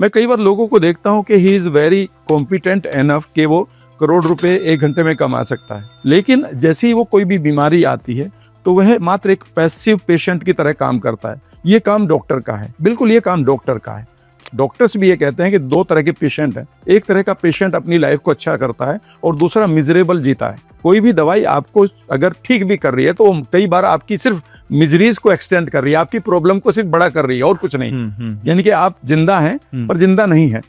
मैं कई बार लोगों को देखता हूं कि he is very competent enough कि वो करोड़ रुपए 1 घंटे में कमा सकता है, लेकिन जैसे ही वो कोई भी बीमारी आती है तो वह मात्र एक पैसिव पेशेंट की तरह काम करता है। ये काम डॉक्टर का है, बिल्कुल ये काम डॉक्टर का है। डॉक्टर्स भी ये कहते हैं कि 2 तरह के पेशेंट हैं। एक तरह का पेशेंट अपनी लाइफ को अच्छा करता है और दूसरा मिजरेबल जीता है। कोई भी दवाई आपको अगर ठीक भी कर रही है तो कई बार आपकी सिर्फ मिजरीज को एक्सटेंड कर रही है, आपकी प्रॉब्लम को सिर्फ बड़ा कर रही है और कुछ नहीं। यानी कि आप जिंदा हैं पर जिंदा नहीं है।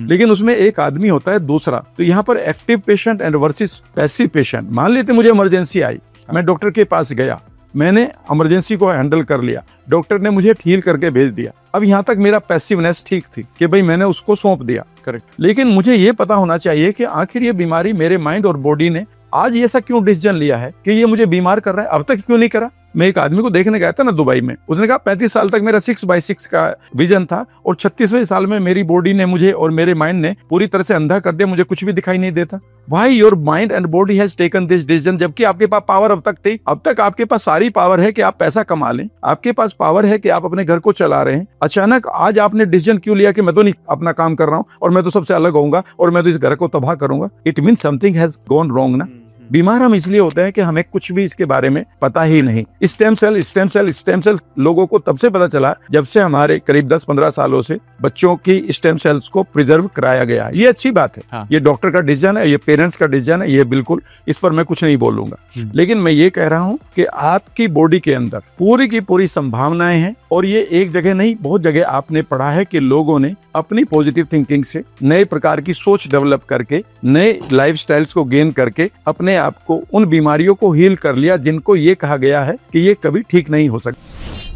लेकिन उसमें एक आदमी होता है दूसरा। तो यहाँ पर active patient and versus passive patient. मान लेते मुझे इमरजेंसी आई, मैं डॉक्टर के पास गया, मैंने इमरजेंसी को हैंडल कर लिया, डॉक्टर ने मुझे ठीक करके भेज दिया। अब यहाँ तक मेरा पैसिवनेस ठीक थी कि भाई मैंने उसको सौंप दिया, करेक्ट। लेकिन मुझे ये पता होना चाहिए कि आखिर ये बीमारी मेरे माइंड और बॉडी ने आज ऐसा क्यों डिसीजन लिया है कि ये मुझे बीमार कर रहा है, अब तक क्यों नहीं करा। मैं एक आदमी को देखने गया था ना दुबई में, उसने कहा 35 साल तक मेरा 6x6 का विजन था और 36वें साल में मेरी बॉडी ने मुझे और मेरे माइंड ने पूरी तरह से अंधा कर दिया, मुझे कुछ भी दिखाई नहीं देता। Why your mind and body has taken this decision, जबकि आपके पास पावर अब तक थी। अब तक आपके पास सारी पावर है कि आप पैसा कमा लें, आपके पास पावर है कि आप अपने घर को चला रहे हैं। अचानक आज आपने डिसीजन क्यों लिया कि मैं तो नहीं अपना काम कर रहा हूँ और मैं तो सबसे अलग होऊंगा और मैं तो इस घर को तबाह करूंगा। It mean something has gone wrong ना। बीमार हम इसलिए होते हैं कि हमें कुछ भी इसके बारे में पता ही नहीं। स्टेम सेल लोगों को तब से पता चला जब से हमारे करीब 10-15 सालों से बच्चों की स्टेम सेल्स को प्रिजर्व कराया गया है। ये अच्छी बात है। हाँ। ये डॉक्टर का डिसीजन है, ये पेरेंट्स का डिसीजन है, ये बिल्कुल इस पर मैं कुछ नहीं बोलूंगा। लेकिन मैं ये कह रहा हूं कि आपकी बॉडी के अंदर पूरी की पूरी संभावनाएं हैं और ये एक जगह नहीं, बहुत जगह आपने पढ़ा है कि लोगों ने अपनी पॉजिटिव थिंकिंग से नए प्रकार की सोच डेवलप करके, नए लाइफस्टाइल्स को गेन करके अपने आपको उन बीमारियों को हील कर लिया जिनको ये कहा गया है कि ये कभी ठीक नहीं हो सकती।